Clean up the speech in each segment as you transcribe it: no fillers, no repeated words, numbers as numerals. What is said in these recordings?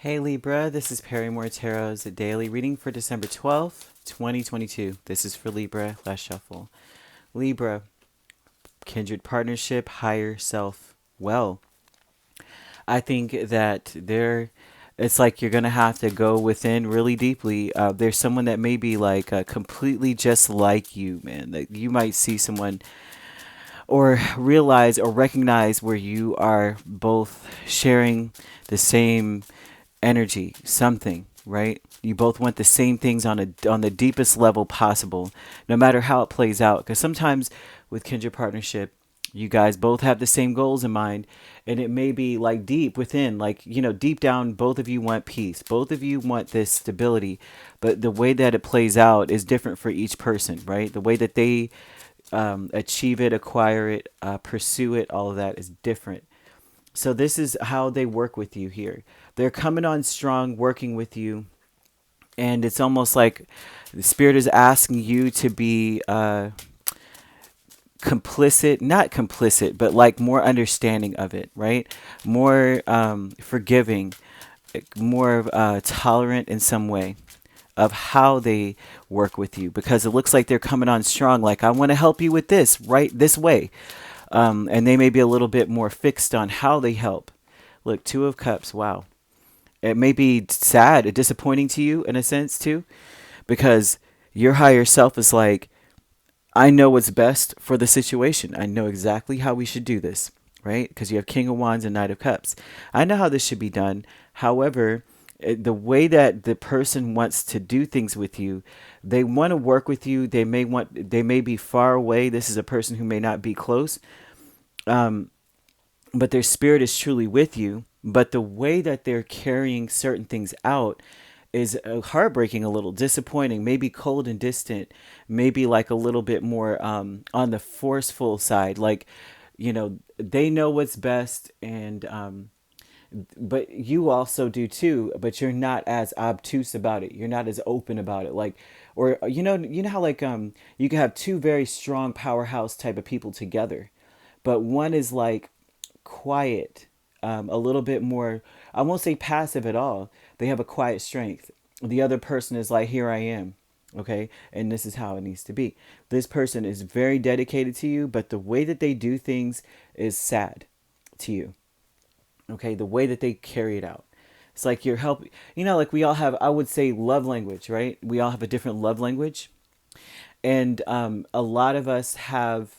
Hey Libra, this is Perrymore Tarot's daily reading for December 12th, 2022. This is for Libra, last shuffle. Libra, kindred partnership, higher self. Well, I think that it's like you're going to have to go within really deeply. There's someone that may be like completely just like you, man. That you might see someone or realize or recognize where you are both sharing the same energy, something, right? You both want the same things on the deepest level possible, no matter how it plays out. Because sometimes with kindred partnership, you guys both have the same goals in mind, and it may be like deep within, like deep down, both of you want peace, both of you want this stability, but the way that it plays out is different for each person, right? The way that they achieve it, acquire it, pursue it, all of that is different. So this is how they work with you here. They're coming on strong, working with you, and it's almost like the spirit is asking you to be complicit, not complicit, but like more understanding of it, right? More forgiving, more tolerant in some way of how they work with you, because it looks like they're coming on strong. Like, I want to help you with this, right? This way. And they may be a little bit more fixed on how they help. Look, Two of Cups. Wow. It may be sad, disappointing to you in a sense too, because your higher self is like, I know what's best for the situation. I know exactly how we should do this, right? Because you have King of Wands and Knight of Cups. I know how this should be done. However, the way that the person wants to do things with you, they want to work with you. They may be far away. This is a person who may not be close, but their spirit is truly with you. But the way that they're carrying certain things out is heartbreaking, a little disappointing, maybe cold and distant, maybe like a little bit more on the forceful side. Like, they know what's best, and but you also do too. But you're not as obtuse about it. You're not as open about it. Like, or you know how like you can have two very strong powerhouse type of people together, but one is like quiet, a little bit more, I won't say passive at all. They have a quiet strength. The other person is like, here I am. Okay. And this is how it needs to be. This person is very dedicated to you, but the way that they do things is sad to you. Okay. The way that they carry it out. It's like you're helping, like we all have, I would say, love language, right? We all have a different love language. And a lot of us have,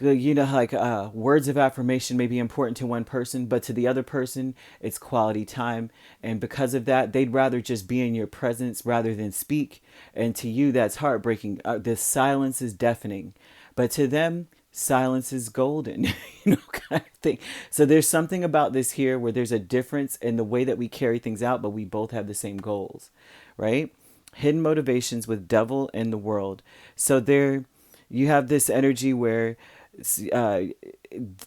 like words of affirmation may be important to one person, but to the other person it's quality time, and because of that they'd rather just be in your presence rather than speak, and to you that's heartbreaking. The silence is deafening, but to them silence is golden. Kind of thing. So there's something about this here where there's a difference in the way that we carry things out, but we both have the same goals, right? Hidden motivations with devil in the world. So there you have this energy where uh,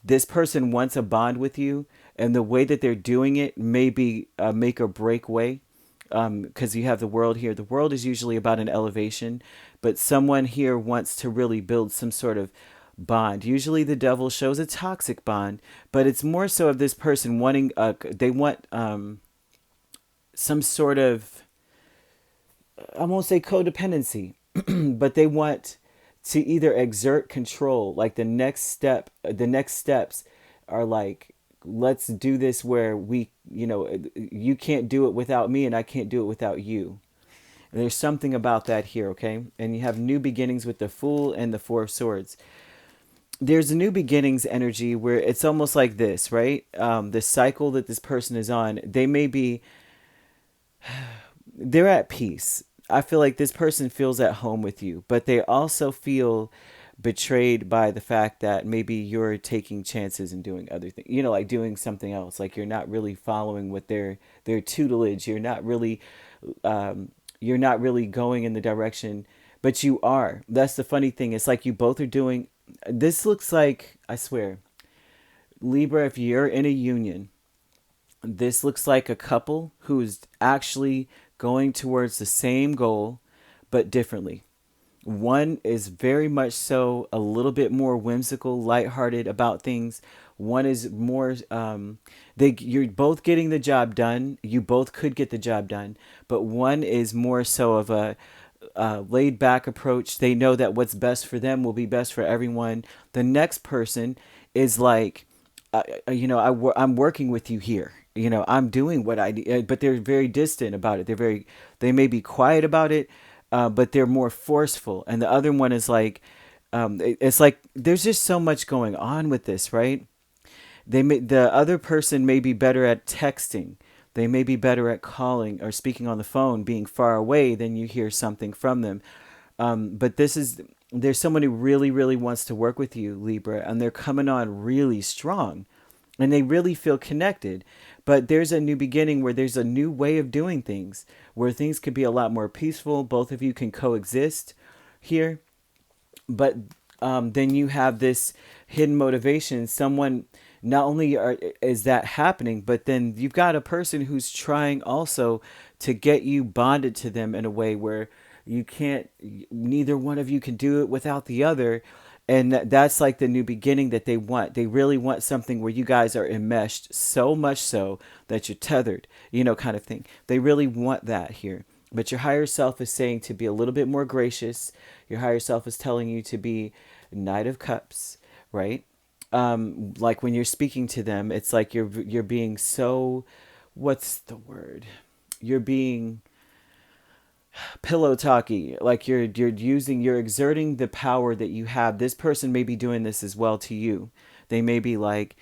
this person wants a bond with you, and the way that they're doing it may be a make or break way. Because you have the world here. The world is usually about an elevation, but someone here wants to really build some sort of bond. Usually the devil shows a toxic bond, but it's more so of this person wanting, they want some sort of, I won't say codependency, but they want to either exert control. Like the next steps are like, let's do this where you can't do it without me and I can't do it without you. And there's something about that here, okay? And you have new beginnings with the Fool and the Four of Swords. There's a new beginnings energy where it's almost like this, right? The cycle that this person is on, they're at peace. I feel like this person feels at home with you, but they also feel betrayed by the fact that maybe you're taking chances and doing other things, like doing something else. Like you're not really following with their tutelage. You're not really going in the direction, but you are. That's the funny thing. It's like you both are doing, this looks like, I swear, Libra, if you're in a union, this looks like a couple who's actually going towards the same goal, but differently. One is very much so a little bit more whimsical, lighthearted about things. One is more, you're both getting the job done. You both could get the job done, but one is more so of a laid back approach. They know that what's best for them will be best for everyone. The next person is like, I'm working with you here. I'm doing what but they're very distant about it. They may be quiet about it, but they're more forceful. And the other one is like, it's like there's just so much going on with this, right? The other person may be better at texting. They may be better at calling or speaking on the phone, being far away, than you hear something from them. But there's someone who really, really wants to work with you, Libra, and they're coming on really strong and they really feel connected. But there's a new beginning where there's a new way of doing things, where things could be a lot more peaceful. Both of you can coexist here. But then you have this hidden motivation. Someone, not only is that happening, but then you've got a person who's trying also to get you bonded to them in a way where you can't, neither one of you can do it without the other. And that's like the new beginning that they want. They really want something where you guys are enmeshed so much so that you're tethered, kind of thing. They really want that here. But your higher self is saying to be a little bit more gracious. Your higher self is telling you to be Knight of Cups, right? Like when you're speaking to them, it's like you're being so, what's the word? You're being pillow talky, like you're exerting the power that you have. This person may be doing this as well to you. They may be like,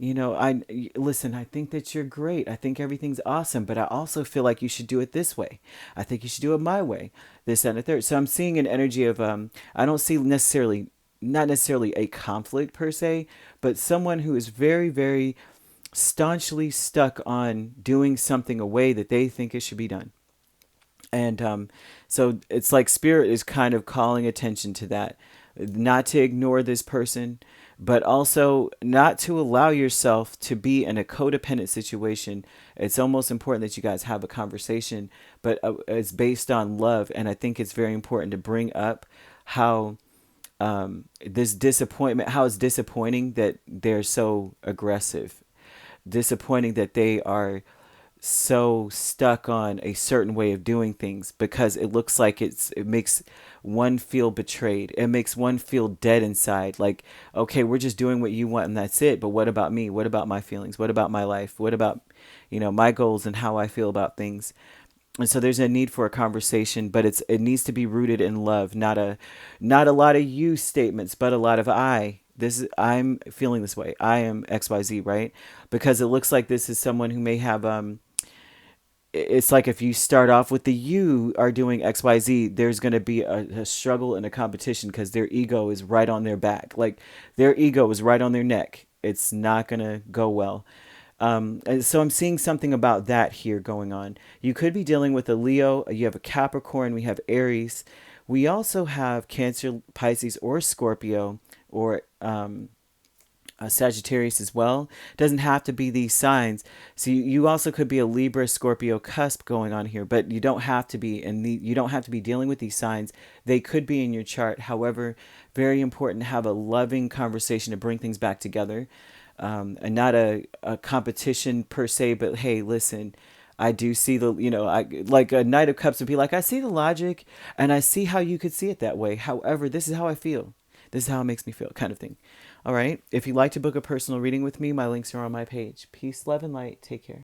I listen, I think that you're great, I think everything's awesome, but I also feel like you should do it this way. I think you should do it my way, this and the third. So I'm seeing an energy of I don't see necessarily, not necessarily a conflict per se, but someone who is very, very staunchly stuck on doing something a way that they think it should be done. And so it's like spirit is kind of calling attention to that, not to ignore this person, but also not to allow yourself to be in a codependent situation. It's almost important that you guys have a conversation, but it's based on love. And I think it's very important to bring up how this disappointment, how it's disappointing that they're so aggressive, disappointing that they are so stuck on a certain way of doing things, because it looks like it makes one feel betrayed. It makes one feel dead inside. Like, okay, we're just doing what you want and that's it. But what about me? What about my feelings? What about my life? What about, my goals and how I feel about things? And so there's a need for a conversation, but it needs to be rooted in love, not a lot of you statements, but a lot of I'm feeling this way. I am XYZ, right? Because it looks like this is someone who may have it's like if you start off with the you are doing XYZ, there's going to be a struggle and a competition because their ego is right on their back. Like their ego is right on their neck. It's not going to go well. And so I'm seeing something about that here going on. You could be dealing with a Leo. You have a Capricorn. We have Aries. We also have Cancer, Pisces, or Scorpio, or Sagittarius as well. Doesn't have to be these signs. So you also could be a Libra, Scorpio cusp going on here, but you don't have to be, and you don't have to be dealing with these signs. They could be in your chart. However, very important to have a loving conversation to bring things back together, and not a competition per se. But hey, listen. I do see I like a Knight of Cups would be like, I see the logic and I see how you could see it that way. However, this is how I feel. This is how it makes me feel, kind of thing. All right. If you'd like to book a personal reading with me, my links are on my page. Peace, love, and light. Take care.